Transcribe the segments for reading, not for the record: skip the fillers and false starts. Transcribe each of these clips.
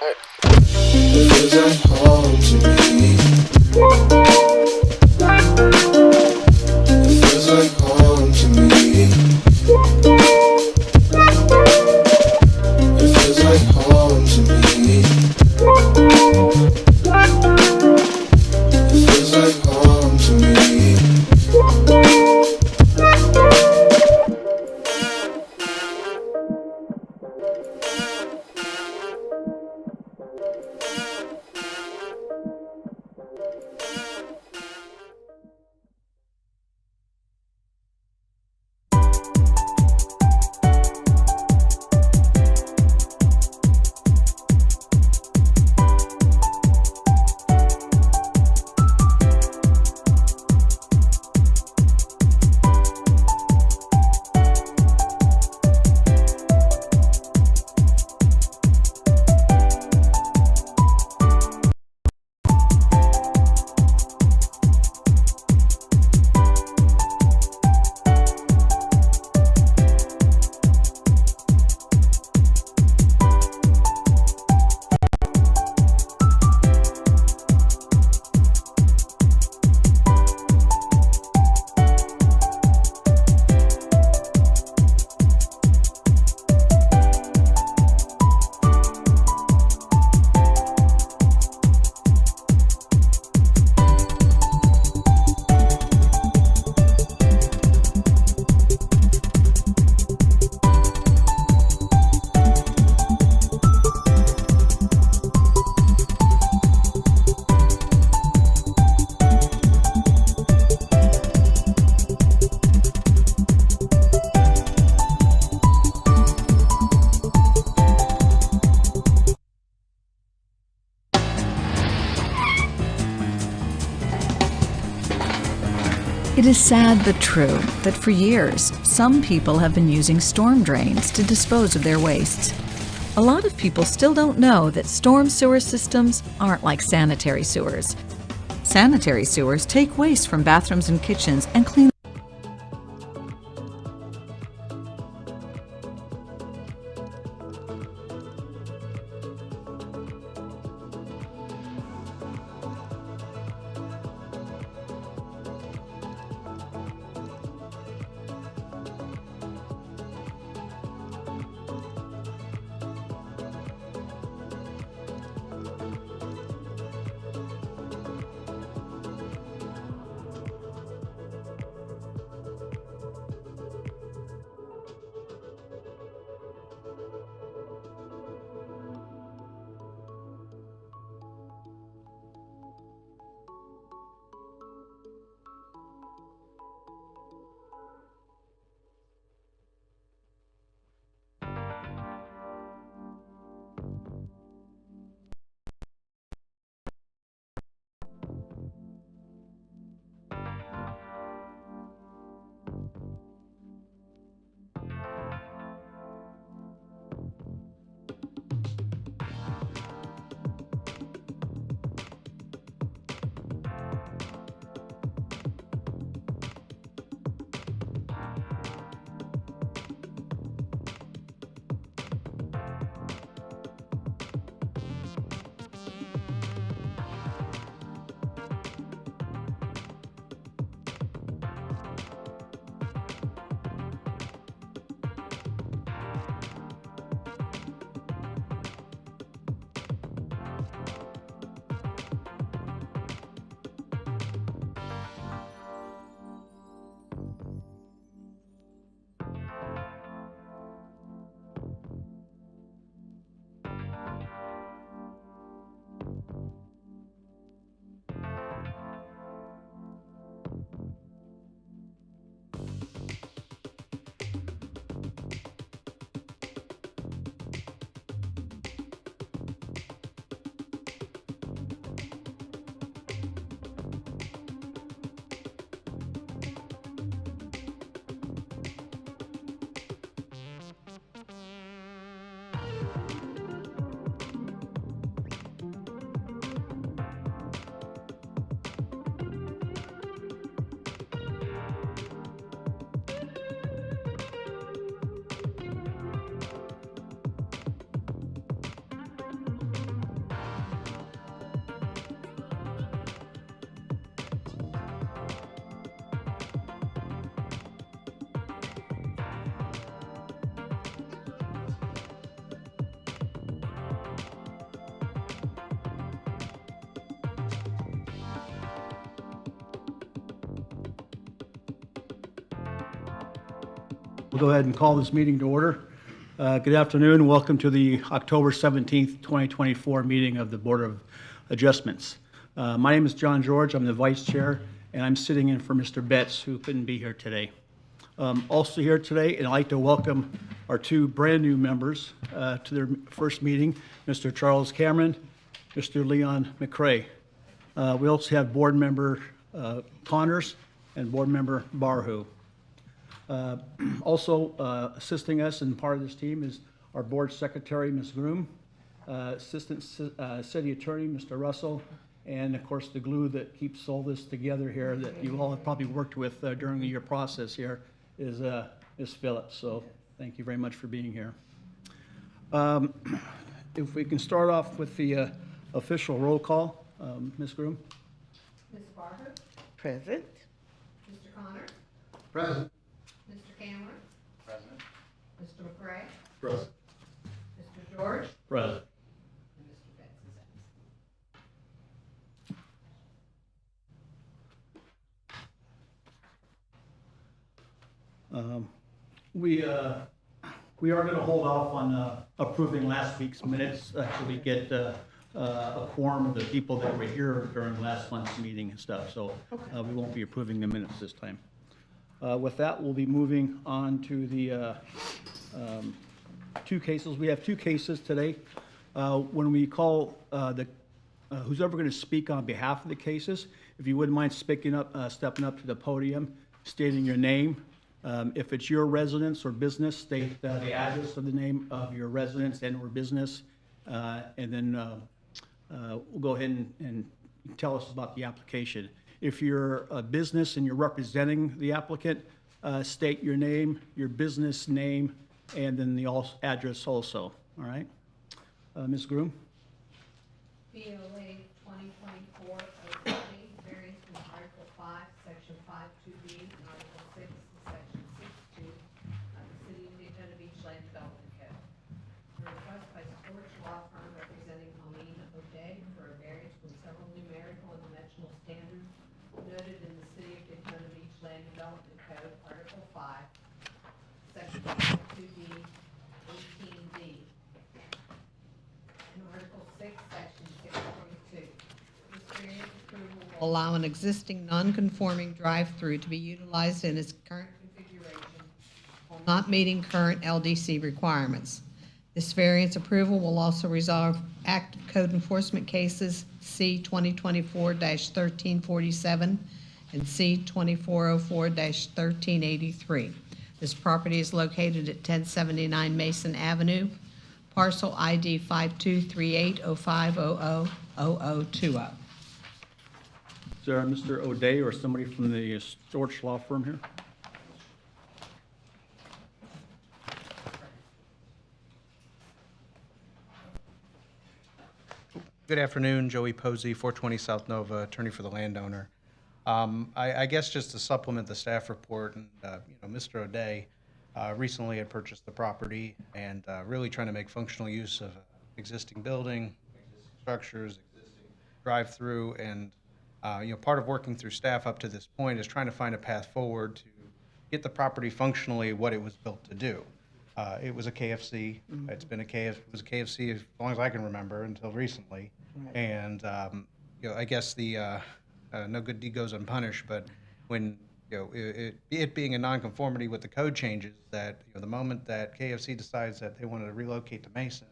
start. It feels like home to me. It feels like home to me. It feels like home to me. It feels like home to me. It is sad but true that for years, some people have been using storm drains to dispose of their wastes. A lot of people still don't know that storm sewer systems aren't like sanitary sewers. Sanitary sewers take waste from bathrooms and kitchens and clean We'll go ahead and call this meeting to order. Good afternoon. Welcome to the October 17th, 2024 meeting of the Board of Adjustments. My name is John George. I'm the Vice Chair, and I'm sitting in for Mr. Betts, who couldn't be here today. Also here today, and I'd like to welcome our two brand-new members to their first meeting, Mr. Charles Cameron, Mr. Leon McCrae. We also have Board Member Connors and Board Member Barhu. Also assisting us and part of this team is our Board Secretary, Ms. Groom, Assistant City Attorney, Mr. Russell, and of course the glue that keeps all this together here that you all have probably worked with during your process here is Ms. Phillips. So thank you very much for being here. If we can start off with the official roll call, Ms. Groom. Ms. Barker? Present. Mr. Connors? Present. Mr. Cameron? Present. Mr. McCray? Present. Mr. George? Present. And Mr. Betts is absent. We are going to hold off on approving last week's minutes until we get a quorum of the people that were here during last month's meeting and stuff. So we won't be approving the minutes this time. With that, we'll be moving on to the two cases. We have two cases today. When we call who's ever going to speak on behalf of the cases, if you wouldn't mind stepping up to the podium, stating your name. If it's your residence or business, state the address of the name of your residence and or business, and then we'll go ahead and tell us about the application. If you're a business and you're representing the applicant, state your name, your business name, and then the address also. All right, Ms. Groom. BOA 2024-020, variance from Article 5, Section 5.2B, and Article 6, Section 6.2 of the City of Daytona Beach Land Development Code. A request by Storch Law Firm representing Aline O'Day for a variance from several numerical and dimensional standards noted in the City of Daytona Beach Land Development Code, Article 5, Section 2B, 18D, and Article 6, Section 6.2. This variance approval will allow an existing non-conforming drive-through to be utilized in its current configuration while not meeting current LDC requirements. This variance approval will also resolve active code enforcement cases C 2024-1347 and C 2404-1383. This property is located at 1079 Mason Avenue, parcel ID 523805000020. Is there Mr. O'Day or somebody from the Storch Law Firm here? Good afternoon, Joey Posey, 420 South Nova, attorney for the landowner. I guess just to supplement the staff report, and Mr. O'Day recently had purchased the property and really trying to make functional use of existing building, existing structures, existing drive-through, and part of working through staff up to this point is trying to find a path forward to get the property functionally what it was built to do. It was a KFC. It's been it was a KFC as long as I can remember until recently. Right. And I guess the no good deed goes unpunished. But when it being a nonconformity with the code changes, that the moment that KFC decides that they wanted to relocate to Mason,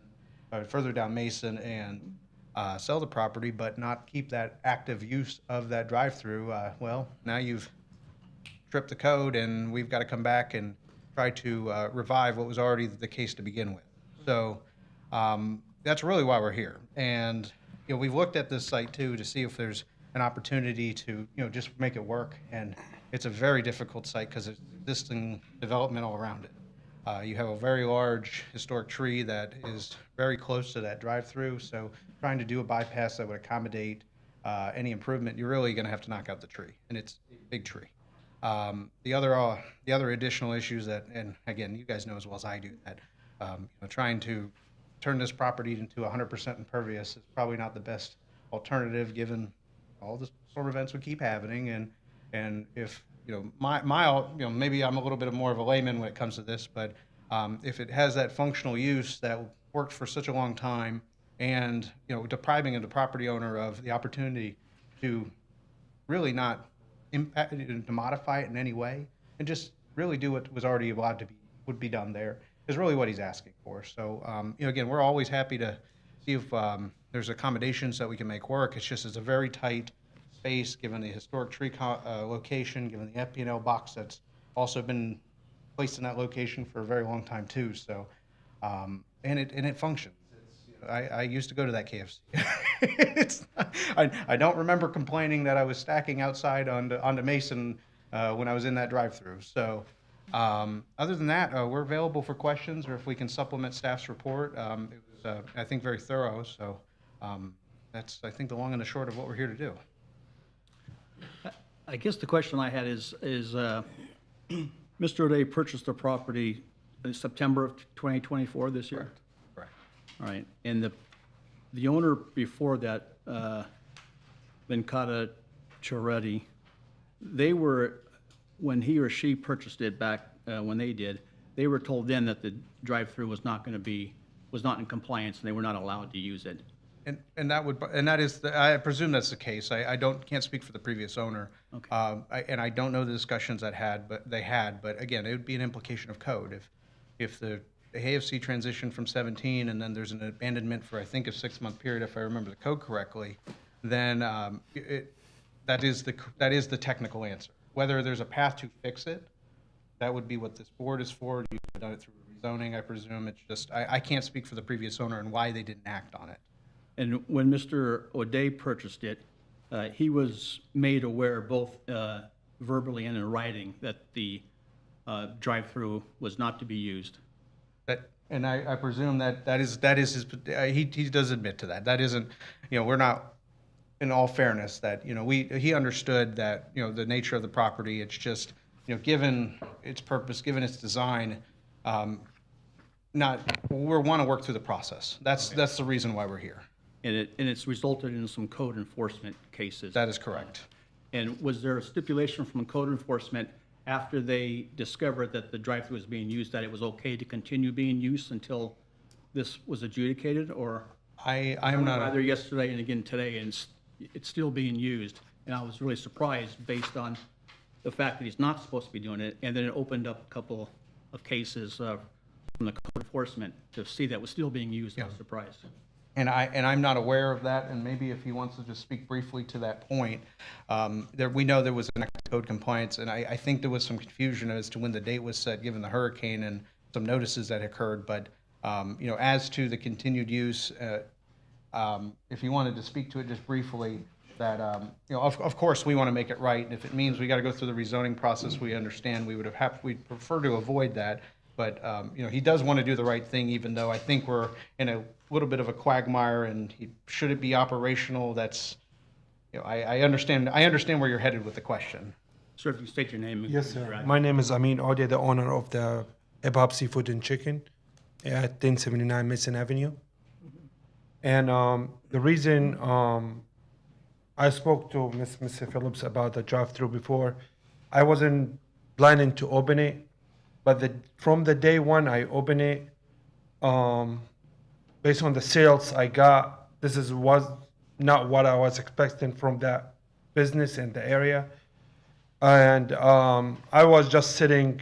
or further down Mason, and sell the property, but not keep that active use of that drive-through, well, now you've tripped the code, and we've got to come back and try to revive what was already the case to begin with. So that's really why we're here. And we've looked at this site too to see if there's an opportunity to just make it work. And it's a very difficult site because there's existing development all around it. You have a very large historic tree that is very close to that drive-through. So trying to do a bypass that would accommodate any improvement, you're really going to have to knock out the tree, and it's a big tree. The other additional issues that, and again, you guys know as well as I do, that trying to turn this property into 100% impervious is probably not the best alternative given all the storm events we keep happening. And if maybe I'm a little bit more of a layman when it comes to this, but if it has that functional use that worked for such a long time, and depriving the property owner of the opportunity to really not impact to modify it in any way, and just really do what was already allowed to would be done there, is really what he's asking for. So again, we're always happy to see if there's accommodations that we can make work. It's a very tight space, given the historic tree location, given the FP&L box that's also been placed in that location for a very long time too. So, and it functions. I used to go to that KFC. I don't remember complaining that I was stacking outside onto Mason when I was in that drive-through. So, other than that, we're available for questions, or if we can supplement staff's report. It was, I think, very thorough. So, that's, I think, the long and the short of what we're here to do. I guess the question I had is Mr. O'Day purchased the property in September of 2024 this year? Correct. All right, and the owner before that, Venkata Charetti, they were, when he or she purchased it back, when they did, they were told then that the drive-through was not in compliance, and they were not allowed to use it. And that is, I presume that's the case. I can't speak for the previous owner. Okay. I don't know the discussions they had, but again, it would be an implication of code. If the AFC transitioned from 17 and then there's an abandonment for, I think, a 6-month period, if I remember the code correctly, then that is the technical answer. Whether there's a path to fix it, that would be what this board is for. You've done it through rezoning, I presume. It's just, I can't speak for the previous owner and why they didn't act on it. And when Mr. O'Day purchased it, he was made aware both verbally and in writing that the drive-through was not to be used. And I presume that is his, he does admit to that. That isn't, we're not, in all fairness, that, he understood that, the nature of the property, it's just, given its purpose, given its design, we want to work through the process. That's the reason why we're here. And it's resulted in some code enforcement cases. That is correct. And was there a stipulation from code enforcement after they discovered that the drive-through was being used, that it was okay to continue being used until this was adjudicated, or? I'm not. Either yesterday and again today, and it's still being used. And I was really surprised based on the fact that he's not supposed to be doing it. And then it opened up a couple of cases from the code enforcement to see that it was still being used. I was surprised. And I'm not aware of that, and maybe if he wants to just speak briefly to that point, we know there was an act of code compliance, and I think there was some confusion as to when the date was set, given the hurricane and some notices that occurred. But as to the continued use, if you wanted to speak to it just briefly, that of course we want to make it right, and if it means we got to go through the rezoning process, we understand. We'd prefer to avoid that. But he does want to do the right thing, even though I think we're in a little bit of a quagmire. And should it be operational? That's, I understand where you're headed with the question. Sir, if you state your name. Yes, sir. My name is Amin Ode, the owner of the Ebab Seafood and Chicken at 1079 Mason Avenue. And the reason I spoke to Mr. Phillips about the drive-through before, I wasn't planning to open it. But from the day one I opened it, based on the sales I got, was not what I was expecting from that business in the area. And I was just sitting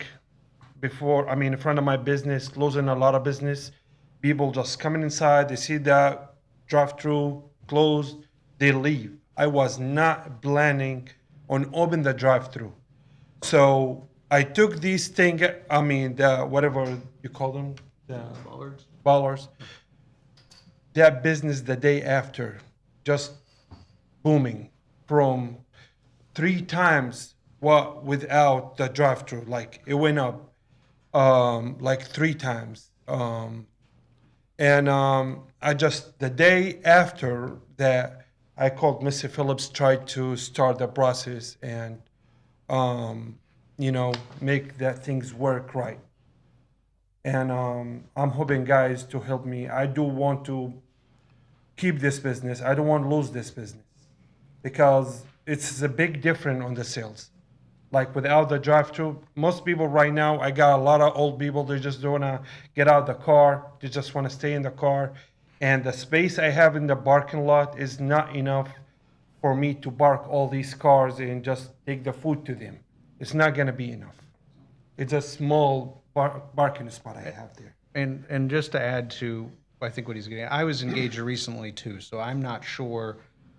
in front of my business, losing a lot of business. People just coming inside, they see that drive-through closed, they leave. I was not planning on opening the drive-through. So I took these things, whatever you call them, the ballers. That business the day after, just booming from 3 times what without the drive-through. Like it went up like 3 times. The day after that, I called Mr. Phillips, tried to start the process and make that things work right. And I'm hoping guys to help me. I do want to keep this business. I don't want to lose this business because it's a big difference on the sales. like without the drive-through. Most people right now, I got a lot of old people, they just don't wanna get out the car, they just wanna stay in the car. And the space I have in the parking lot is not enough for me to park all these cars and just take the food to them. It's not gonna be enough. It's a small parking spot I have there. And just to add to, I think what he's getting, I was engaged recently too, so I'm not sure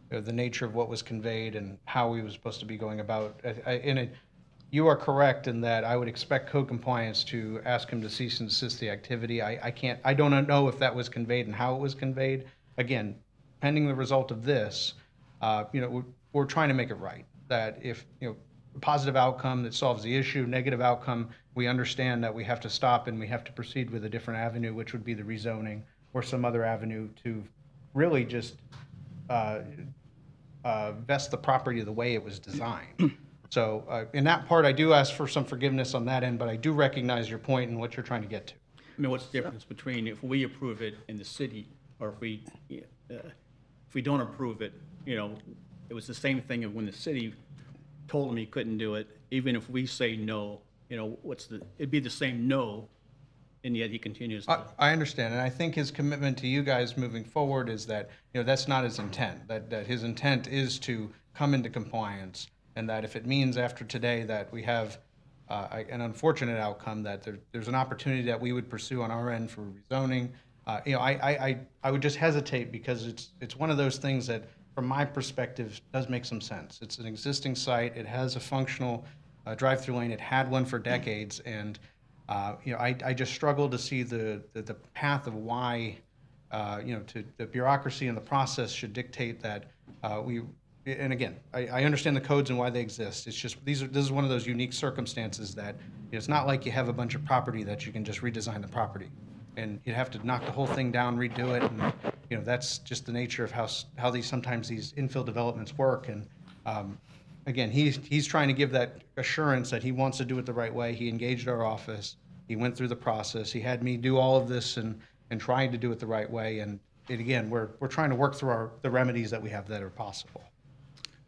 the nature of what was conveyed and how we was supposed to be going about. You are correct in that I would expect code compliance to ask him to cease and desist the activity. I don't know if that was conveyed and how it was conveyed. Again, pending the result of this, we're trying to make it right. That if, a positive outcome that solves the issue, negative outcome, we understand that we have to stop and we have to proceed with a different avenue, which would be the rezoning or some other avenue to really just vest the property the way it was designed. So in that part, I do ask for some forgiveness on that end, but I do recognize your point and what you're trying to get to. I mean, what's the difference between if we approve it in the city or if we don't approve it? It was the same thing of when the city told him he couldn't do it. Even if we say no, it'd be the same no, and yet he continues to. I understand, and I think his commitment to you guys moving forward is that, that's not his intent, that his intent is to come into compliance, and that if it means after today that we have an unfortunate outcome, that there's an opportunity that we would pursue on our end for rezoning. I would just hesitate because it's one of those things that, from my perspective, does make some sense. It's an existing site. It has a functional drive-through lane. It had one for decades, and I just struggle to see the path of why to the bureaucracy and the process should dictate that we. And again, I understand the codes and why they exist. It's just this is one of those unique circumstances that it's not like you have a bunch of property that you can just redesign the property, and you'd have to knock the whole thing down, redo it, and that's just the nature of how these infill developments work. And again, he's trying to give that assurance that he wants to do it the right way. He engaged our office. He went through the process. He had me do all of this and trying to do it the right way. And again, we're trying to work through the remedies that we have that are possible.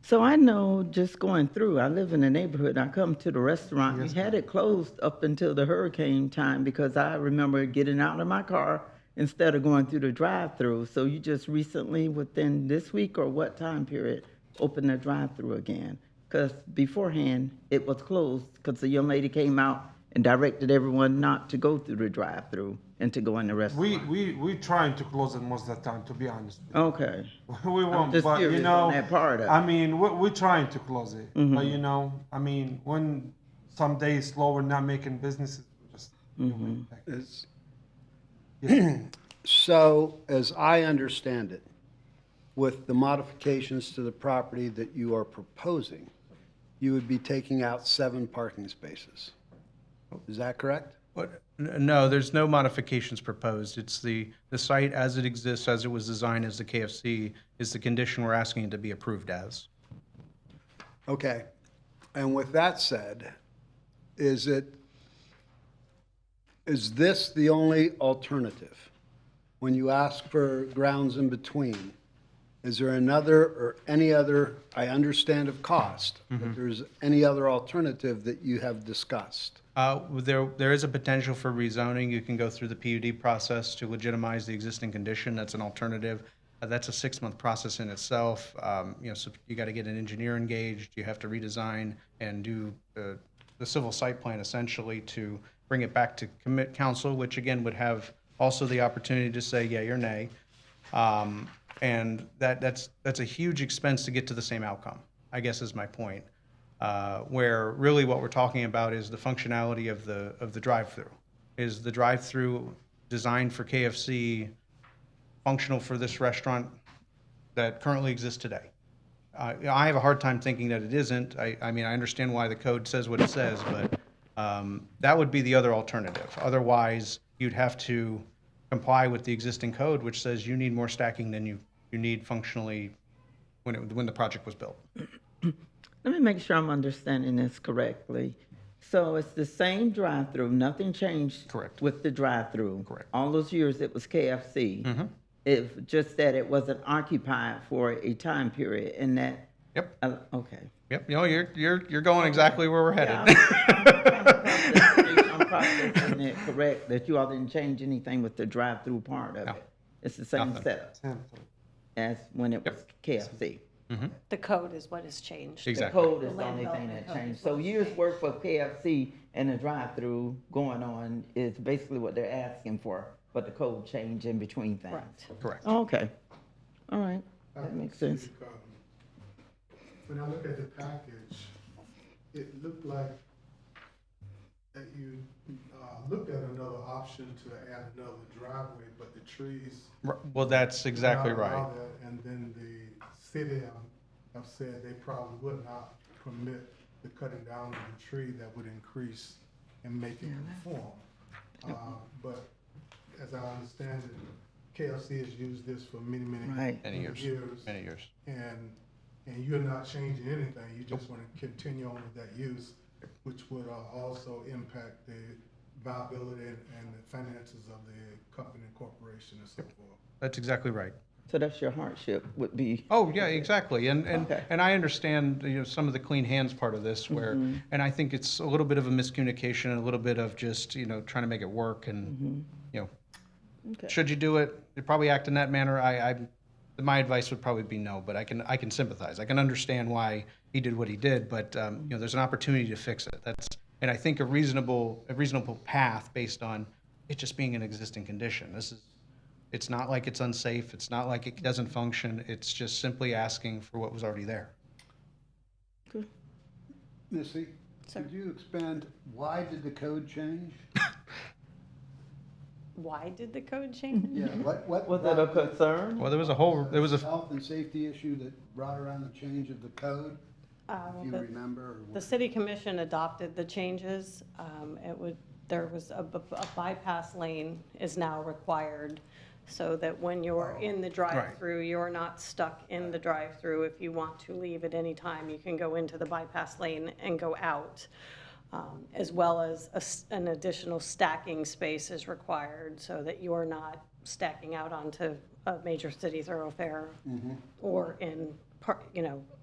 So I know just going through, I live in the neighborhood, I come to the restaurant, we had it closed up until the hurricane time because I remember getting out of my car instead of going through the drive-through. So you just recently, within this week or what time period, opened the drive-through again? Because beforehand, it was closed because the young lady came out and directed everyone not to go through the drive-through and to go in the restaurant. We trying to close it most of the time, to be honest. Okay. We won't, just but curious on that part of it. I mean, we're trying to close it, but I mean, when some days slow, we're not making businesses, we just. So, as I understand it, with the modifications to the property that you are proposing, you would be taking out 7 parking spaces. Is that correct? No, there's no modifications proposed. It's the site as it exists, as it was designed as the KFC, is the condition we're asking it to be approved as. Okay. And with that said, is this the only alternative? When you ask for grounds in between, is there another or any other, I understand of cost, but there's any other alternative that you have discussed? There is a potential for rezoning. You can go through the PUD process to legitimize the existing condition. That's an alternative. That's a 6-month process in itself. So you got to get an engineer engaged. You have to redesign and do the civil site plan essentially to bring it back to commit council, which again would have also the opportunity to say yay or nay. And that's a huge expense to get to the same outcome, I guess is my point. Where really what we're talking about is the functionality of the drive-through. Is the drive-through designed for KFC functional for this restaurant that currently exists today? I have a hard time thinking that it isn't. I mean, I understand why the code says what it says, but that would be the other alternative. Otherwise, you'd have to comply with the existing code, which says you need more stacking than you need functionally when the project was built. Let me make sure I'm understanding this correctly. So it's the same drive-through, nothing changed. Correct. With the drive-through. Correct. All those years it was KFC. If just that it wasn't occupied for a time period and that Yep, Okay. yep, you're going exactly where we're Yeah, headed. I'm processing it correct, that you all didn't change anything with the drive-through part of No. it. It's the same Nothing. setup as when it was KFC. The code is what has changed. The Exactly. code is The the only land thing development that code changed. is So what's years changed. worth of KFC and the drive-through going on is basically what they're asking for, but the code changed in between things. Correct. Correct. Okay, all right, that makes sense. When I look at the package, it looked like that you looked at another option to add another driveway, but the trees. Well, that's exactly would not allow right. that, and then the city have said they probably would not permit the cutting down of the tree that would increase and make it conform. But as I understand it, KFC has used this for many Right. Many years, many years. And you're not changing anything, you just want to continue on with that use, which would also impact the viability and the finances of the company and corporation and so forth. That's exactly right. So that's your hardship would be, Oh, yeah, exactly. And Okay. and I understand, some of the clean hands part of this where, and I think it's a little bit of a miscommunication and a little bit of just, trying to make it work and, okay. should you do it, you probably act in that manner. My advice would probably be no, but I can sympathize. I can understand why he did what he did, but, there's an opportunity to fix it. And I think a reasonable path based on it just being an existing condition. It's not like it's unsafe. It's not like it doesn't function. It's just simply asking for what was already there. Missy, Sir. could you expand, why did the code change? Why did the code change? Yeah, what? Was it a concern? Well, there was a Health and safety issue that brought around the change of the code, if you The remember? or the what? city commission adopted the changes. There was a bypass lane is now required so that when you're in the drive-through, you're not stuck in the drive-through. If you want to leave at any time, you can go into the bypass lane and go out. As well as an additional stacking space is required so that you are not stacking out onto a major city thoroughfare or in,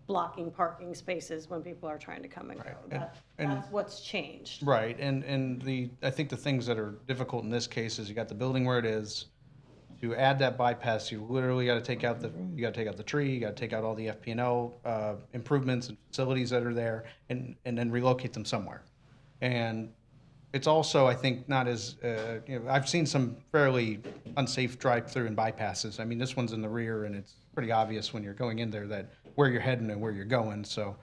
blocking parking spaces when people are trying to come and go. That's what's changed. Right, and I think the things that are difficult in this case is you got the building where it is. To add that bypass, you literally got to take out the tree, you got to take out all the FP&O improvements and facilities that are there, and then relocate them somewhere. And it's also, I think, not as I've seen some fairly unsafe drive-through and bypasses. I mean, this one's in the rear, and it's pretty obvious when you're going in there that where you're heading and where you're going. So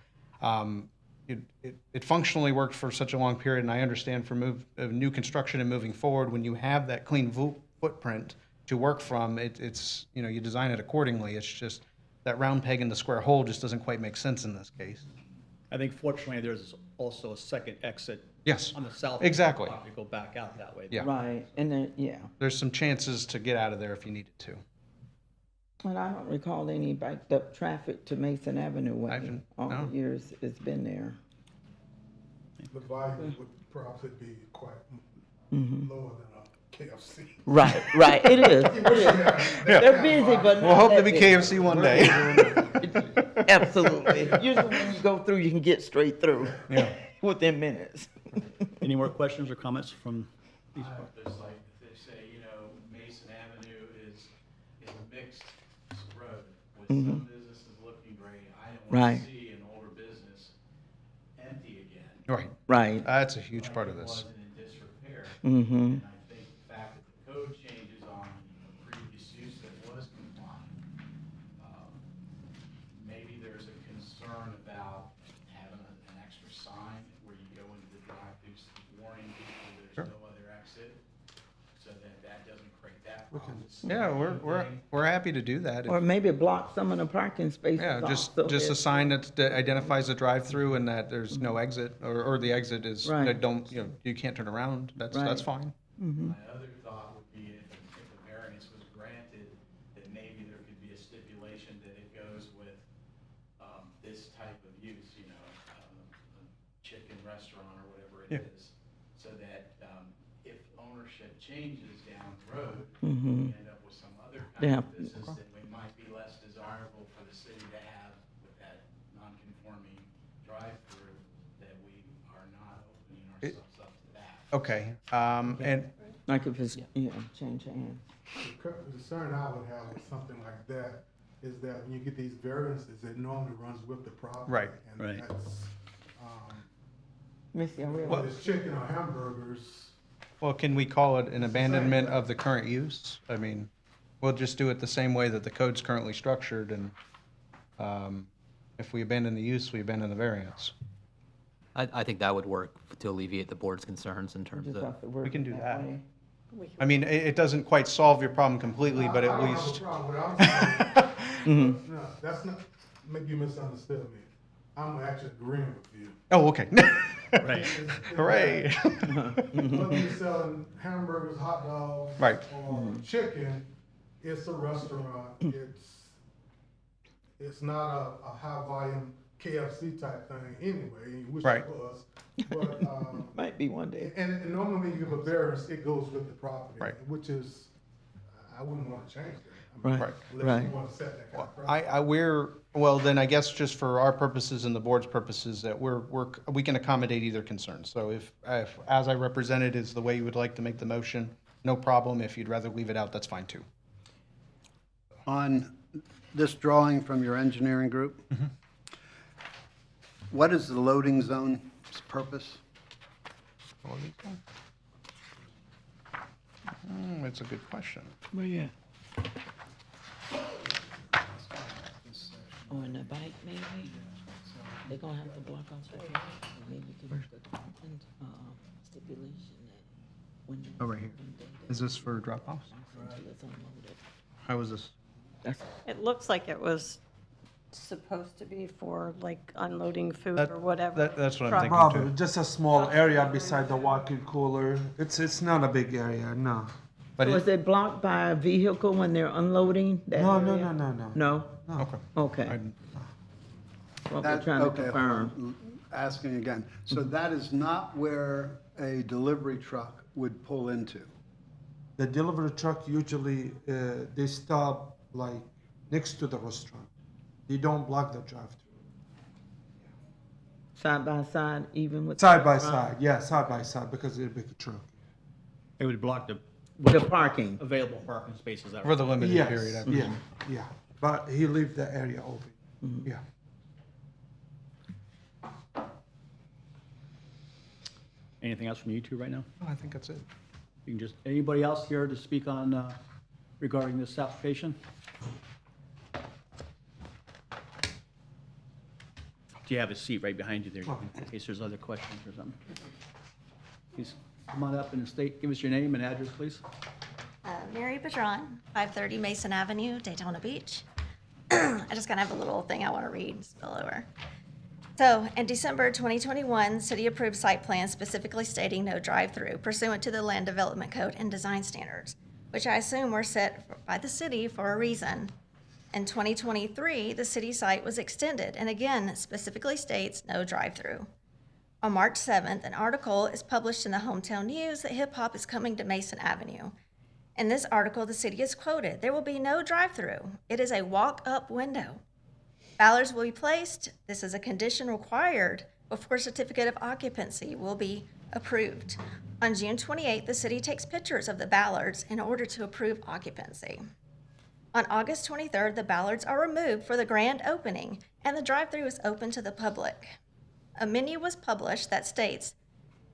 it functionally worked for such a long period, and I understand for new construction and moving forward, when you have that clean footprint to work from, it's you design it accordingly. It's just that round peg in the square hole just doesn't quite make sense in this case. I think fortunately, there's also a second exit. Yes, On the south. exactly. To go back out that way. Yeah. Right, and then, yeah. There's some chances to get out of there if you needed to. And I don't recall any backed up traffic to Mason Avenue way. All no. the years it's been there. The volume would probably be quite lower than a KFC. Right, right, it is, it is. They're busy, but We'll not hope to that be busy. KFC one day. Absolutely. Usually when you go through, you can get straight through. Yeah. Within minutes. Any more questions or comments from these? There's like, they say, Mason Avenue is a mixed road with some businesses looking great. I don't want Right. to see an older business empty again. Right. Right. That's a huge part of Like it this. wasn't in disrepair. Mm-hmm. And I think the fact that the code changes on a previous use that was compliant, maybe there's a concern about having an extra sign where you go into the drive-through warning people there's no other exit, so that doesn't create that problem. Yeah, we're happy to do that. Or maybe block some of the parking spaces Yeah, off. just so a that- sign that identifies the drive-through and that there's no exit, or the exit is, Right. that don't, you can't turn around. That's Right. fine. My other thought would be if a variance was granted, that maybe there could be a stipulation that it goes with this type of use, a chicken restaurant or whatever it is, so that if ownership changes down the road, we end up with some other kind Yeah. of business that we might be less desirable for the city to have with that Okay, and, Like if it's, change hands. The concern I would have with something like that is that when you get these variances, it normally runs with the property. Right. And Right. that's, Missy, I will. whether it's chicken or hamburgers, well, can we call it an abandonment of the current use? I mean, we'll just do it the same way that the code's currently structured, and if we abandon the use, we abandon the variance. I think that would work to alleviate the board's concerns in terms Just of, have to work We can it do that. way. I mean, it doesn't quite solve your problem completely, but I at don't have a least, problem with it. I'm saying, no, that's not, maybe you misunderstood me. I'm actually agreeing with you. oh, okay. Right. Hooray. Whether you're selling hamburgers, hot dogs. Right. Or chicken, it's a restaurant, it's not a high volume KFC type thing anyway, you wish Right. it was. But, Might be one day. and normally when you give a variance, it goes with the property. Right. Which is, I wouldn't wanna change that. Right. Unless Right. you wanna set that kind of precedent. Well, then I guess just for our purposes and the board's purposes, that we can accommodate either concern. So if, as I represented is the way you would like to make the motion, no problem. If you'd rather leave it out, that's fine too. On this drawing from your engineering group, what is the loading zone's purpose? It's a good question. Where you at? Or in the bike, maybe? They're gonna have to block off that road, or maybe we can put stipulation that when. Over here. Is this for drop-offs? It's unloaded. How is this? It looks like it was supposed to be for like unloading food That- or whatever. That's what I'm Truck. thinking Probably too. just a small area beside the walk-in cooler. It's not a big area, no. But Was it blocked by a vehicle when they're unloading that No, area? no. No? okay. Okay. What we're That- trying to okay, hold confirm. on. Asking again. So that is not where a delivery truck would pull into? The delivery truck usually, they stop like next to the restaurant. They don't block the drive-through. Side by side, even with. Side the by restaurant? side, yeah, side by side, because it's a big truck. It would block the The parking. available parking spaces that For the limited Yes, period. I believe. yeah. But he leave the area open, yeah. Anything else from you two right now? Oh, I think that's it. You can just, anybody else here to speak on, regarding this application? Do you have a seat right behind you there, in case there's other questions or something? Please come on up and state, give us your name and address, please. Mary Patron, 530 Mason Avenue, Daytona Beach. I just kind of have a little thing I want to read, spill over. So, in December 2021, city approved site plan specifically stating no drive-through pursuant to the Land Development Code and design standards, which I assume were set by the city for a reason. In 2023, the city site was extended and again specifically states no drive-through. On March 7th, an article is published in the Hometown News that hip hop is coming to Mason Avenue. In this article, the city is quoted, "There will be no drive-through. It is a walk-up window. Ballards will be placed. This is a condition required before certificate of occupancy will be approved." On June 28th, the city takes pictures of the ballards in order to approve occupancy. On August 23rd, the ballards are removed for the grand opening, and the drive-through is open to the public. A menu was published that states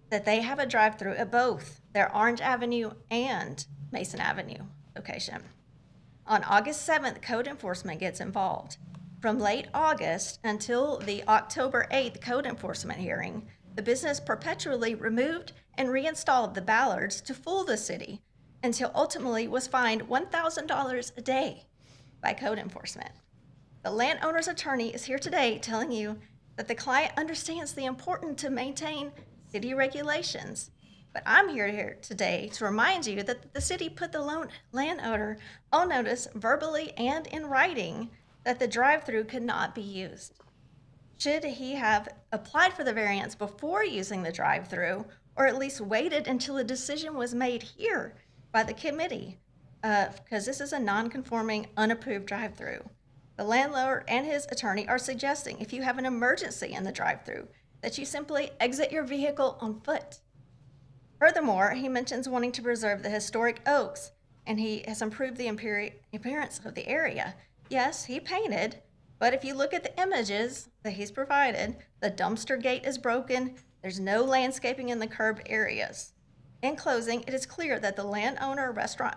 that they have a drive-through at both their Orange Avenue and Mason Avenue location. On August 7th, code enforcement gets involved. From late August until the October 8th code enforcement hearing, the business perpetually removed and reinstalled the ballards to fool the city until ultimately was fined $1,000 a day by code enforcement. The landowner's attorney is here today telling you that the client understands the importance to maintain city regulations. But I'm here today to remind you that the city put the landowner on notice verbally and in writing that the drive-through could not be used. Should he have applied for the variance before using the drive-through, or at least waited until a decision was made here by the committee, because this is a non-conforming, unapproved drive-through. The landlord and his attorney are suggesting if you have an emergency in the drive-through, that you simply exit your vehicle on foot. Furthermore, he mentions wanting to preserve the historic oaks, and he has improved the appearance of the area. Yes, he painted, but if you look at the images that he's provided, the dumpster gate is broken. There's no landscaping in the curbed areas. In closing, it is clear that the landowner, restaurant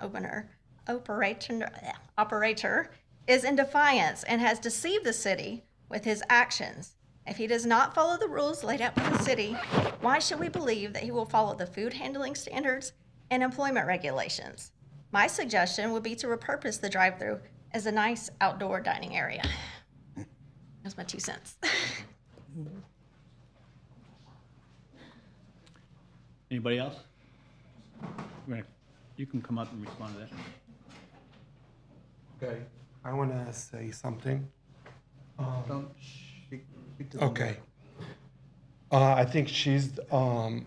operator is in defiance and has deceived the city with his actions. If he does not follow the rules laid out by the city, why should we believe that he will follow the food handling standards and employment regulations? My suggestion would be to repurpose the drive-through as a nice outdoor dining area. That's my 2 cents. Anybody else? You can come up and respond to that. Okay, I want to say something. Don't speak to the Okay. I think she's, her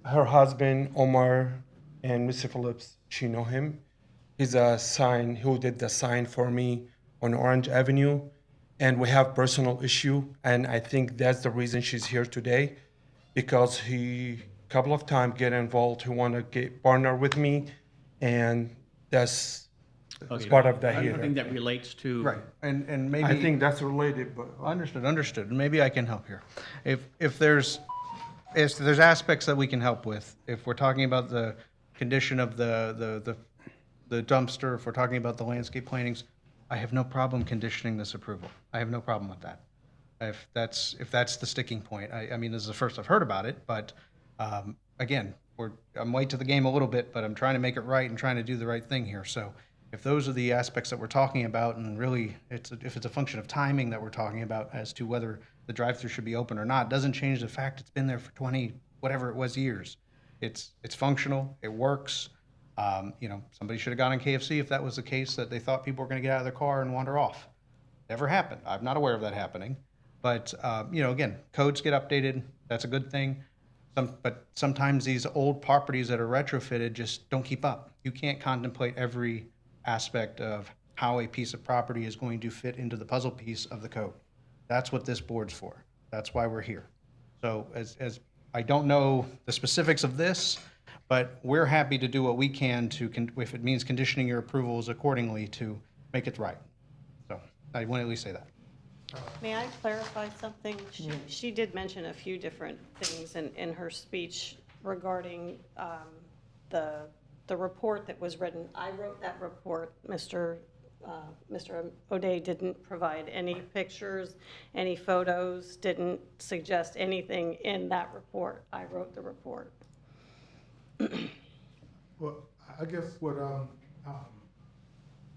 husband, Omar, and Mr. Phillips, she know him. He's a sign, who did the sign for me on Orange Avenue. And we have personal issue, and I think that's the reason she's here today, because he, couple of times get involved, he want to get partner with me, and that's Okay. part of the I don't here. think that relates to. Right, and maybe. I think that's related, but. Understood. Maybe I can help here. If there's aspects that we can help with, if we're talking about the condition of the dumpster, if we're talking about the landscape plantings, I have no problem conditioning this approval. I have no problem with that. If that's the sticking point. I mean, this is the first I've heard about it, but again, I'm late to the game a little bit, but I'm trying to make it right and trying to do the right thing here. So if those are the aspects that we're talking about, and really if it's a function of timing that we're talking about as to whether the drive-through should be open or not, doesn't change the fact it's been there for 20, whatever it was, years. It's functional, it works. Somebody should have gone on KFC if that was the case, that they thought people were going to get out of their car and wander off. Never happened. I'm not aware of that happening. But, again, codes get updated. That's a good thing. But sometimes these old properties that are retrofitted just don't keep up. You can't contemplate every aspect of how a piece of property is going to fit into the puzzle piece of the code. That's what this board's for. That's why we're here. So as I don't know the specifics of this, but we're happy to do what we can to, if it means conditioning your approvals accordingly, to make it right. So I want to at least say that. May I clarify something? She did mention a few different things in her speech regarding the report that was written. I wrote that report. Mr. O'Day didn't provide any pictures, any photos, didn't suggest anything in that report. I wrote the report. Well, I guess what,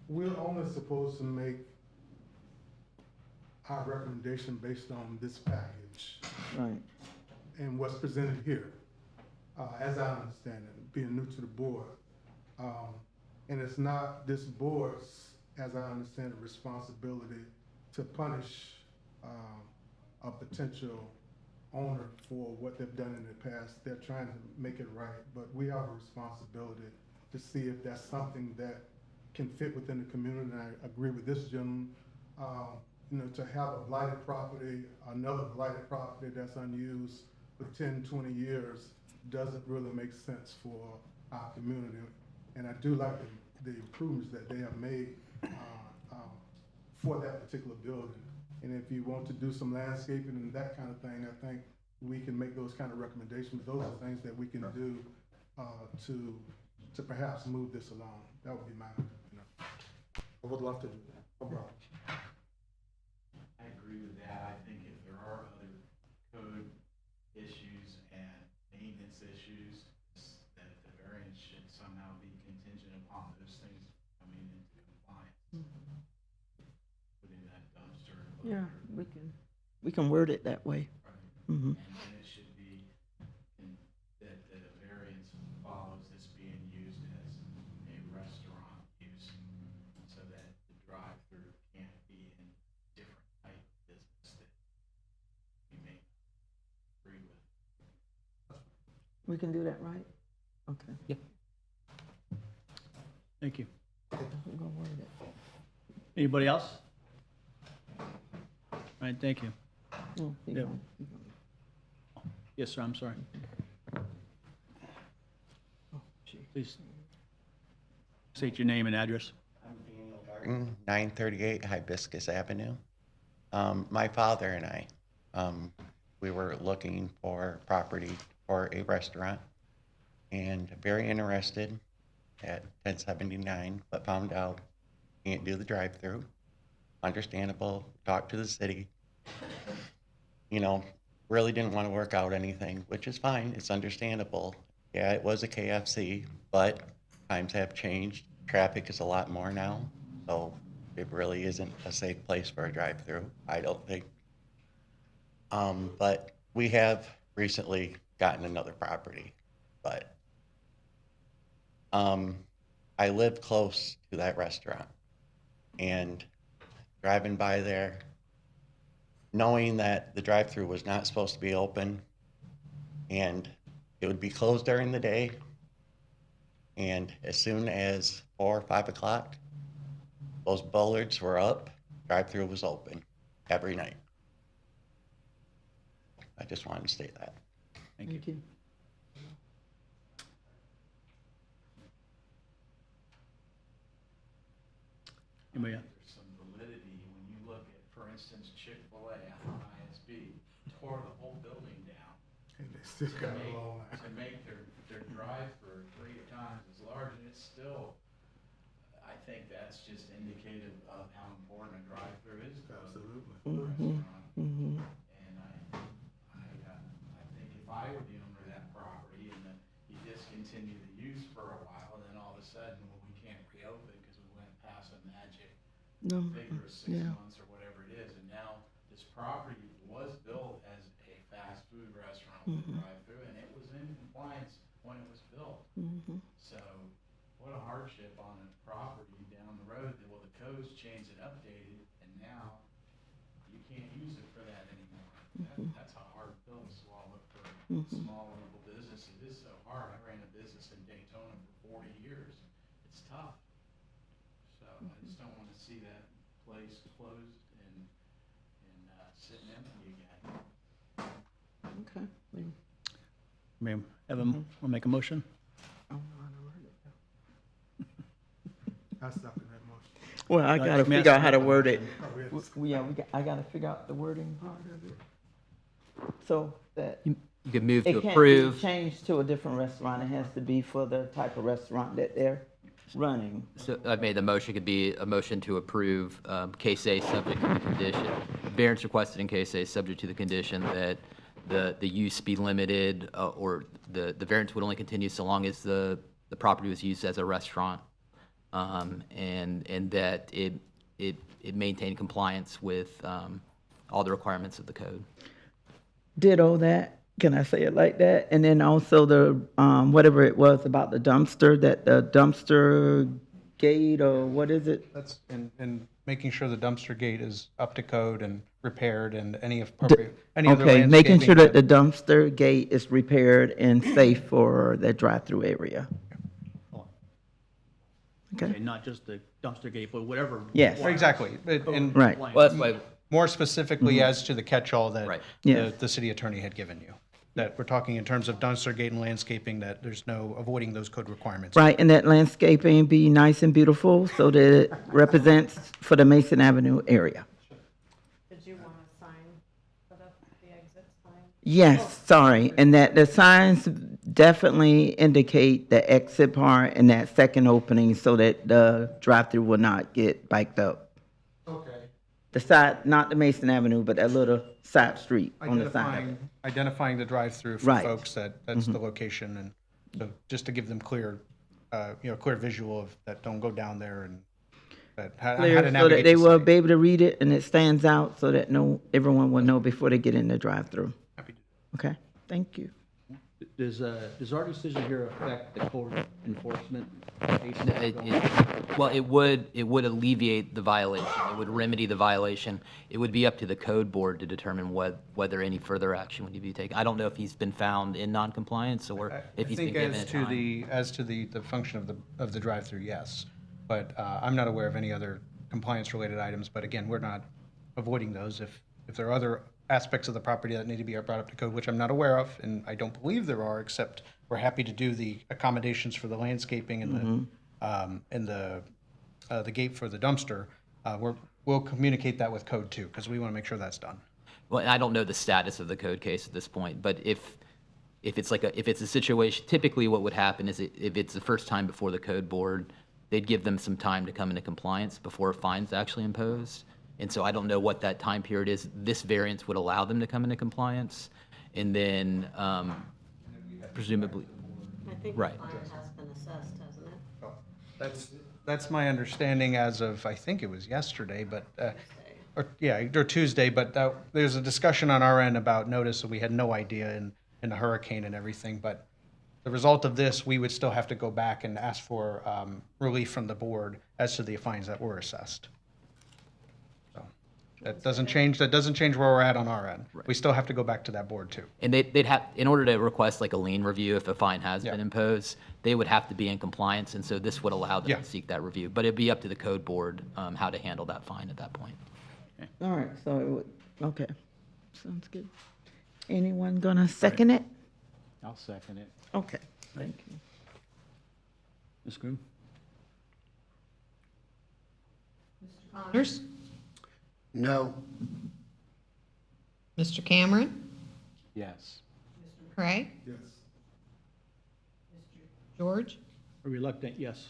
we're only supposed to make our recommendation based on this package Right. and what's presented here, as I understand it, being new to the board. And it's not this board's, as I understand it, responsibility to punish a potential owner for what they've done in the past. They're trying to make it right, but we have a responsibility to see if that's something that can fit within the community. And I agree with this gentleman, to have a blighted property, another blighted property that's unused for 10, 20 years doesn't really make sense for our community. And I do like the improvements that they have made for that particular building. And if you want to do some landscaping and that kind of thing, I think we can make those kind of recommendations. Those are things that we can do to perhaps move this along. That would be my, I would love to do that. No problem. I agree with that. I think if there are other code issues and maintenance issues, that the variance should somehow be contingent upon those things coming into compliance. Putting that dumpster. Yeah, we can word it that way. Right. Mhm. And then it should be that the variance follows this being used as a restaurant use, so that the drive-through can't be in different type of business that we may agree with. We can do that, right? Okay. Thank you. I'm gonna word it. Anybody else? All right, thank you. No, keep Yeah. going. Yes, sir, I'm sorry. Please state your name and address. I'm Daniel Barton, 938 Hibiscus Avenue. My father and I, we were looking for property for a restaurant and very interested at 1079, but found out can't do the drive-through. Understandable, talked to the city. You know, really didn't want to work out anything, which is fine, it's understandable. Yeah, it was a KFC, but times have changed. Traffic is a lot more now, so it really isn't a safe place for a drive-through, I don't think. But we have recently gotten another property, but I live close to that restaurant, and driving by there, knowing that the drive-through was not supposed to be open and it would be closed during the day, and as soon as 4 or 5 o'clock, those bollards were up, drive-through was open every night. I just wanted to state that. Thank you. Anybody else? There's some validity when you look at, for instance, Chick-fil-A on ISB, tore the whole building down And they still got a long line. to make their drive-through 3 times as large, and it's still, I think that's just indicative of how important a drive-through is to a Absolutely. restaurant. Mhm. And I think if I were the owner of that property and you discontinue the use for a while, and then all of a sudden, well, we can't reopen because we went past a magic figure of 6 Yeah. months or whatever it is, and now this property was built as a fast food restaurant with a drive-through, and it was in compliance when it was built. So, what a hardship on a property down the road that, well, the code's changed and updated, and now you can't use it for that anymore. That's a hard pill to swallow for small local business. It is so hard. I ran a business in Daytona for 40 years. It's tough. So I just don't want to see that place closed and sitting empty again. Okay. Ma'am, want to make a motion? I second that motion. Well, I Let gotta me figure ask out how to word it. I gotta figure out the wording part of it. So that You could move it to can't be approve. changed to a different restaurant. It has to be for the type of restaurant that they're running. So I've made the motion, could be a motion to approve case A subject to the condition. Variance requested in case A subject to the condition that the use be limited, or the variance would only continue so long as the property was used as a restaurant. And that it maintain compliance with all the requirements of the code. Ditto that. Can I say it like that? And then also the, whatever it was about the dumpster, that the dumpster gate, or what is it? That's, and making sure the dumpster gate is up to code and repaired and any appropriate, any other Okay, making sure that the landscaping dumpster gate is repaired and safe for the drive-through area. Okay, Okay, not just the dumpster gate, but whatever. Yes. Exactly, and right. Well, that's why, more specifically as to the catch-all that Right. Yes. the city attorney had given you. That we're talking in terms of dumpster gate and landscaping, that there's no avoiding those code requirements. Right, and that landscaping be nice and beautiful so that it represents for the Mason Avenue area. Did you want a sign for the exit sign? Yes, sorry, and that the signs definitely indicate the exit part and that second opening so that the drive-through will not get biked up. Okay. The side, not the Mason Avenue, but that little side street on the side of it. Identifying the drive-through for Right. folks that that's the location, and so just to give them clear, clear visual of that, don't go down there and that, how to Clear so navigate that they the will site. be able to read it and it stands out so that everyone will know before they get in the drive-through. Happy to. Okay, thank you. Does our decision here affect the code enforcement? Well, it would alleviate the violation. It would remedy the violation. It would be up to the code board to determine whether any further action would be taken. I don't know if he's been found in noncompliance or if he's been given a time. As to the function of the drive-through, yes. But I'm not aware of any other compliance-related items, but again, we're not avoiding those. If there are other aspects of the property that need to be brought up to code, which I'm not aware of, and I don't believe there are, except we're happy to do the accommodations for the landscaping and the gate for the dumpster. We'll communicate that with code too, because we want to make sure that's done. Well, and I don't know the status of the code case at this point, but if it's if it's a situation, typically what would happen is if it's the first time before the code board, they'd give them some time to come into compliance before a fine's actually imposed. And so I don't know what that time period is. This variance would allow them to come into compliance, and then presumably, I think right. the fine has been assessed, hasn't it? That's my understanding as of, I think it was yesterday, but, or Tuesday, but there's a discussion on our end about notice, and we had no idea in the hurricane and everything, but the result of this, we would still have to go back and ask for relief from the board as to the fines that were assessed. So that doesn't change where we're at on our end. We still have to go back to that board too. And they'd have, in order to request like a lien review, if a fine has Yeah. been imposed, they would have to be in compliance, and so this would allow them Yeah. to seek that review. But it'd be up to the code board how to handle that fine at that point. All right, so it would, okay, sounds good. Anyone gonna second it? I'll second it. Okay, thank you. Ms. Groom? Connors? No. Mr. Cameron? Yes. Craig? Yes. George? A reluctant yes.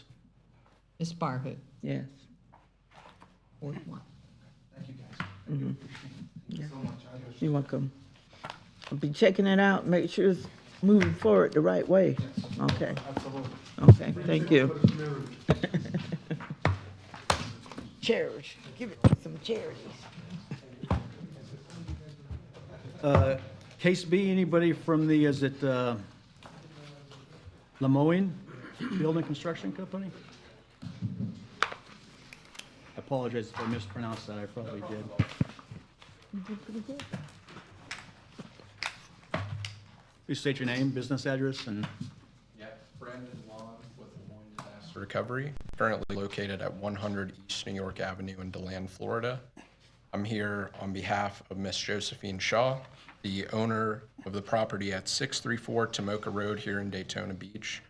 Ms. Barhood? Yes. 4-1. Thank you, guys. Yeah. So much. You're welcome. I'll be checking it out, make sure it's moving forward the right way. Okay. Absolutely. Okay, thank you. Cherish, give it some charities. Case B, anybody from the, is it Lemoyne Building Construction Company? I apologize if I mispronounced that, I probably did. Please state your name, business address, and Yeah, Brandon Long with Lemoyne Disaster Recovery, currently located at 100 East New York Avenue in DeLand, Florida. I'm here on behalf of Miss Josephine Shaw, the owner of the property at 634 Tomoka Road here in Daytona Beach.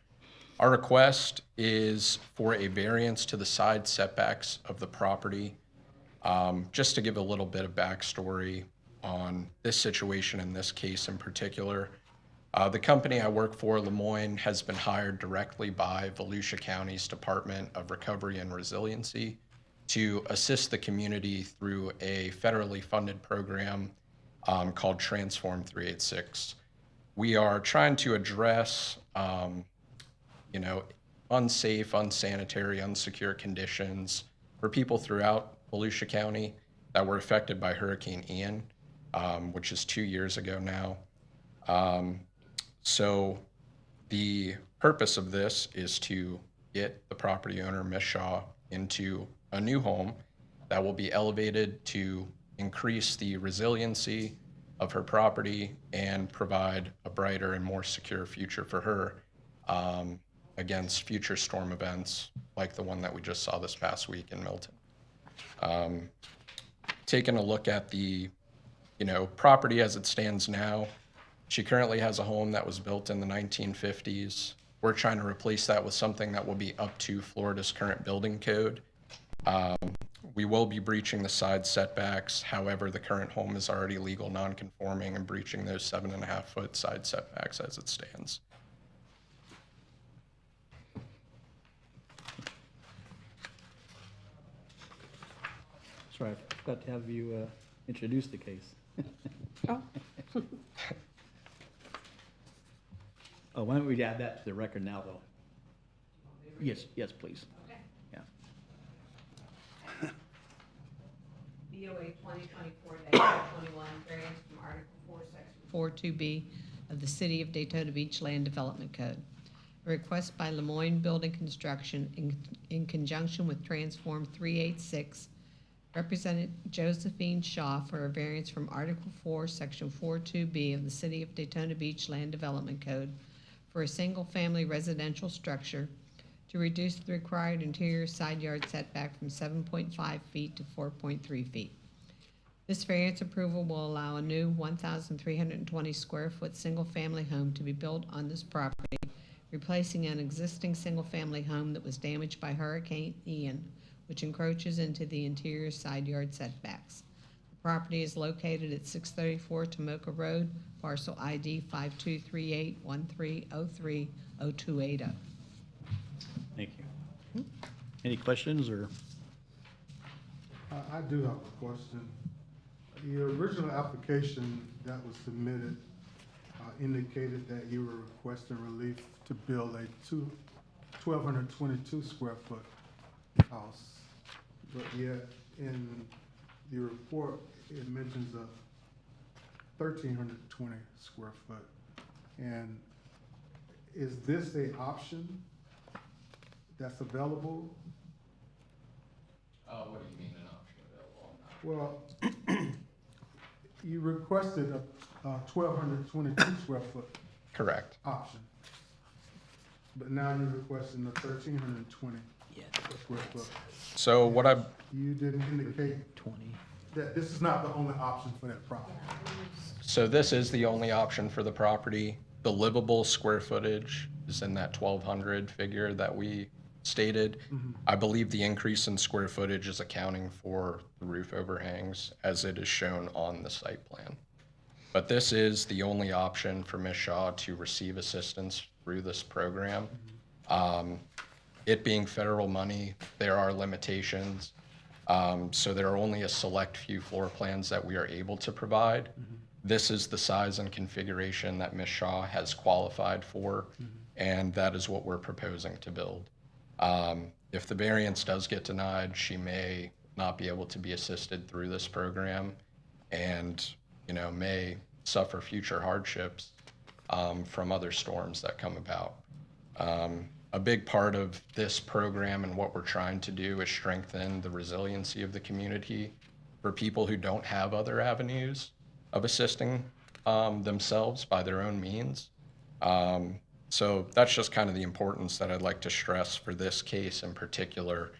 Our request is for a variance to the side setbacks of the property. Just to give a little bit of backstory on this situation in this case in particular. The company I work for, Lemoyne, has been hired directly by Volusia County's Department of Recovery and Resiliency to assist the community through a federally funded program called Transform 386. We are trying to address, unsafe, unsanitary, unsecure conditions for people throughout Volusia County that were affected by Hurricane Ian, which is 2 years ago now. So the purpose of this is to get the property owner, Ms. Shaw, into a new home that will be elevated to increase the resiliency of her property and provide a brighter and more secure future for her against future storm events like the one that we just saw this past week in Milton. Taking a look at the property as it stands now, she currently has a home that was built in the 1950s. We're trying to replace that with something that will be up to Florida's current building code. We will be breaching the side setbacks. However, the current home is already legal non-conforming and breaching those 7.5-foot side setbacks as it stands. Sorry, I forgot to have you introduce the case. Oh. Oh, why don't we add that to the record now, though? Yes, please. Okay. Yeah. BOA 2024-21, variance from Article 4, Section 42B of the City of Daytona Beach Land Development Code. A request by Lemoyne Building Construction in conjunction with Transform 386, Representative Josephine Shaw for a variance from Article 4, Section 42B of the City of Daytona Beach Land Development Code for a single-family residential structure to reduce the required interior side yard setback from 7.5 feet to 4.3 feet. This variance approval will allow a new 1,320 square foot single-family home to be built on this property, replacing an existing single-family home that was damaged by Hurricane Ian, which encroaches into the interior side yard setbacks. The property is located at 634 Tomoka Road, parcel ID 523813030280. Thank you. Any questions or? I do have a question. The original application that was submitted indicated that you were requesting relief to build a 1,222 square foot house. But yet in the report, it mentions a 1,320 square foot. And is this a option that's available? What do you mean an option available? Well, you requested a 1,222 square foot Correct. option. But now you're requesting a 1,320 square foot. So what I, You didn't indicate that this is not the only option for that property. so this is the only option for the property. The livable square footage is in that 1,200 figure that we stated. I believe the increase in square footage is accounting for the roof overhangs as it is shown on the site plan. But this is the only option for Ms. Shaw to receive assistance through this program. It being federal money, there are limitations. So there are only a select few floor plans that we are able to provide. This is the size and configuration that Ms. Shaw has qualified for, and that is what we're proposing to build. If the variance does get denied, she may not be able to be assisted through this program and, you know, may suffer future hardships from other storms that come about. A big part of this program and what we're trying to do is strengthen the resiliency of the community for people who don't have other avenues of assisting themselves by their own means. So that's just kind of the importance that I'd like to stress for this case in particular.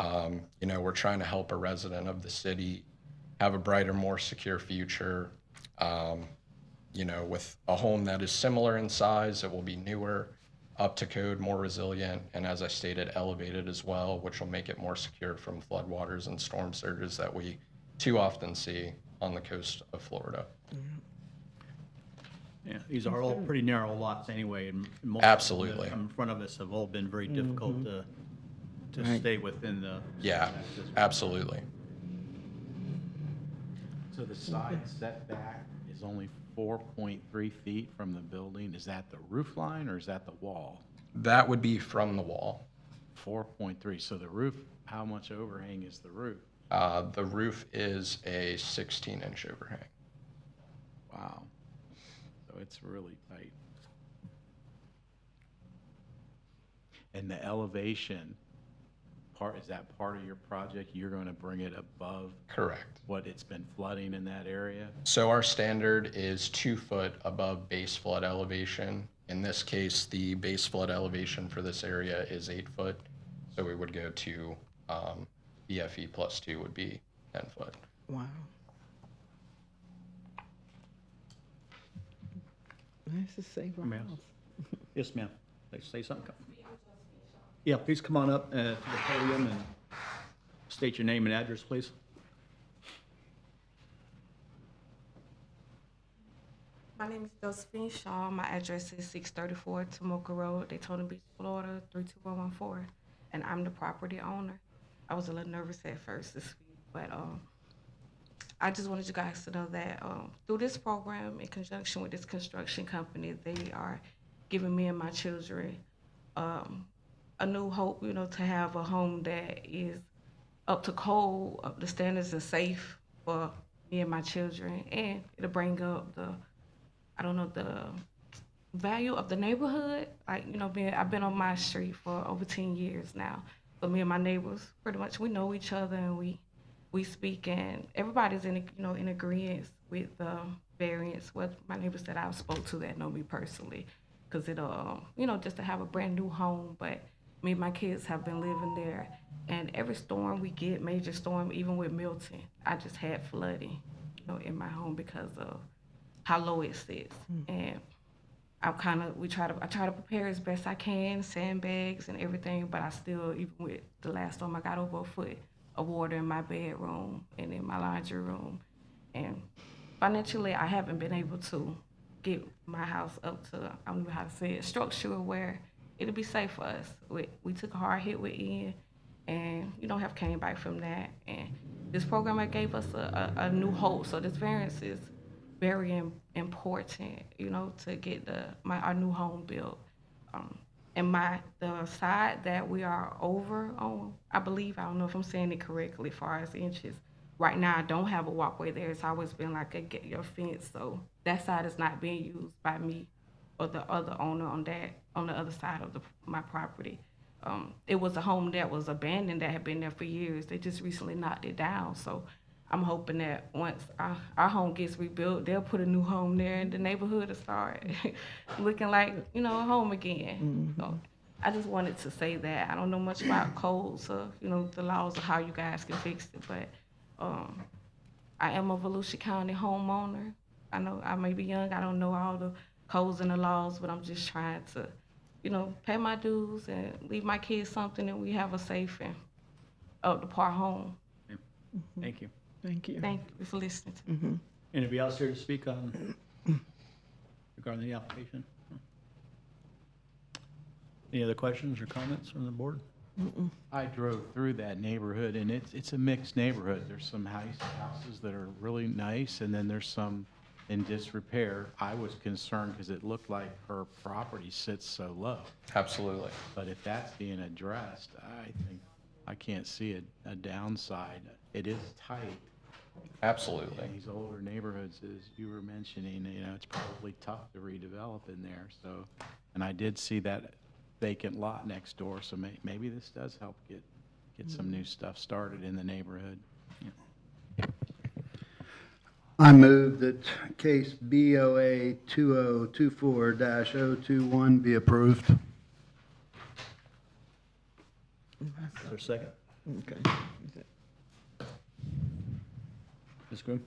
You know, we're trying to help a resident of the city have a brighter, more secure future. You know, with a home that is similar in size, it will be newer, up to code, more resilient, and as I stated, elevated as well, which will make it more secure from floodwaters and storm surges that we too often see on the coast of Florida. Yeah, these are all pretty narrow lots anyway, and most Absolutely. in front of us have all been very difficult to stay within the. Yeah, absolutely. So the side setback is only 4.3 feet from the building. Is that the roof line or is that the wall? That would be from the wall. 4.3. So the roof, how much overhang is the roof? The roof is a 16-inch overhang. Wow. So it's really tight. And the elevation part, is that part of your project? You're going to bring it above? Correct. What it's been flooding in that area? So our standard is 2 foot above base flood elevation. In this case, the base flood elevation for this area is 8 foot. So we would go to BFE plus 2 would be 10 foot. Wow. Nice to say, Ma'am. Yes, ma'am. Like to say something? Yeah, please come on up to the podium and state your name and address, please. My name is Josephine Shaw. My address is 634 Tomoka Road, Daytona Beach, Florida, 32114. And I'm the property owner. I was a little nervous at first to speak, but I just wanted you guys to know that through this program, in conjunction with this construction company, they are giving me and my children a new hope, you know, to have a home that is up to code, up to standards and safe for me and my children. And it'll bring up the value of the neighborhood. Like, you know, I've been on my street for over 10 years now. So me and my neighbors, pretty much, we know each other and we speak, and everybody's in agreement with the variance. What my neighbors that I've spoke to that know me personally, because it'll, just to have a brand new home. But me and my kids have been living there And every storm we get, major storm, even with Milton, I just had flooding, in my home because of how low it sits. And I try to prepare as best I can, sandbags and everything, but I still, even with the last storm, I got over a foot of water in my bedroom and in my laundry room. And financially, I haven't been able to get my house up to, I don't know how to say it, structure where it'll be safe for us. We took a hard hit with Ian, and have came back from that. And this program gave us a new hope. So this variance is very important, to get our new home built. And the side that we are over on, I believe, I don't know if I'm saying it correctly as far as inches. Right now, I don't have a walkway there. It's always been like your fence. So that side is not being used by me or the other owner on the other side of my property. It was a home that was abandoned that had been there for years. They just recently knocked it down. So I'm hoping that once our home gets rebuilt, they'll put a new home there and the neighborhood will start looking like, a home again. So I just wanted to say that. I don't know much about codes or, the laws of how you guys can fix it, but I am a Volusia County homeowner. I know I may be young. I don't know all the codes and the laws, but I'm just trying to, pay my dues and leave my kids something, and we have a safe and up-to-par home. Thank you. Thank you. Thank you for listening to me. Anybody else here to speak on regarding the application? Any other questions or comments from the board? I drove through that neighborhood, and it's a mixed neighborhood. There's some houses that are really nice, and then there's some in disrepair. I was concerned because it looked like her property sits so low. Absolutely. But if that's being addressed, I think I can't see a downside. It is tight. Absolutely. In these older neighborhoods, as you were mentioning, it's probably tough to redevelop in there. So, and I did see that vacant lot next door, so maybe this does help get some new stuff started in the neighborhood. I move that case BOA 2024-021 be approved. Is there a second? Okay. Ms. Groom?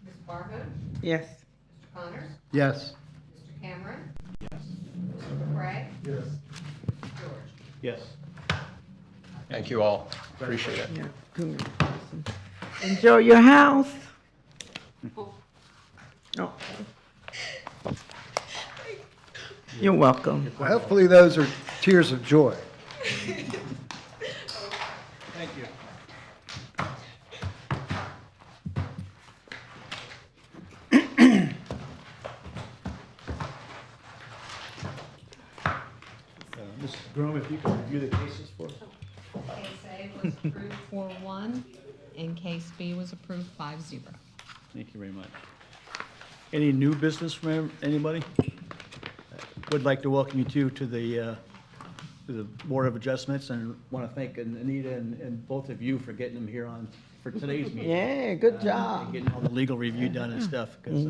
Ms. Barhood? Yes. Mr. Connors? Yes. Mr. Cameron? Yes. Mr. McCray? Yes. George? Yes. Thank you all. Appreciate it. Yeah. Congratulations. Enjoy your house. Oh. You're welcome. Well, hopefully those are tears of joy. Thank you. Mrs. Groom, if you could review the cases for us. Case A was approved 4-1, and case B was approved 5-0. Thank you very much. Any new business from anybody? Would like to welcome you to the Board of Adjustments, and want to thank Anita and both of you for getting them here for today's meeting. Yeah, good And job. getting all the legal review done and stuff, because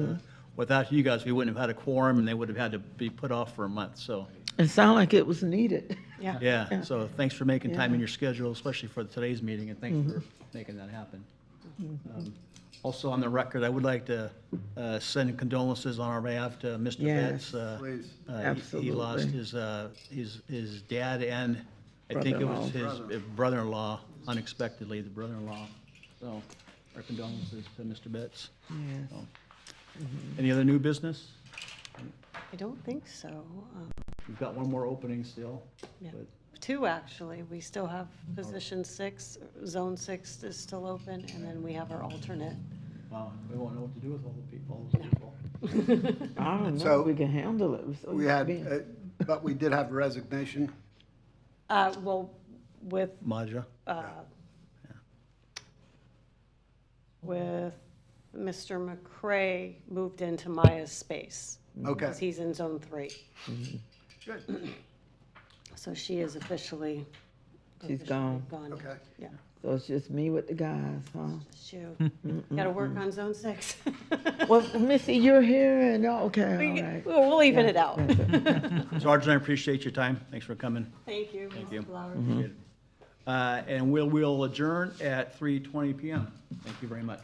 without you guys, we wouldn't have had a quorum, and they would have had to be put off for a month, so. It sounded like it was needed. Yeah. Yeah, so thanks for making time in Yeah. your schedule, especially for today's meeting, and thanks for making that happen. Also, on the record, I would like to send condolences on our behalf to Mr. Yes. Betts. Please. He lost Absolutely. his dad and I think it was his Brother-in-law. brother-in-law, unexpectedly, the brother-in-law. So our condolences to Mr. Betts. Yes. So, any other new business? I don't think so. We've got one more opening still. Yeah. but- 2, actually. We still have position 6, zone 6 is still open, and then we have our alternate. Wow, we won't know what to do with all those people. I don't know So, if we can handle it. So We it's had, been- but we did have a resignation. Well, with, Maja? with Mr. McCray moved into Maya's space. Okay. Because he's in zone 3. Good. So she is officially. She's gone. Okay. Yeah. So it's just me with the guys, huh? Shoot. Got to work on zone 6. Well, Missy, you're here and, okay, all right. We'll even it out. Sergeant, I appreciate your time. Thanks for coming. Thank you. Thank you. Mr. Flowers. Appreciate it. And we'll adjourn at 3:20 PM. Thank you very much.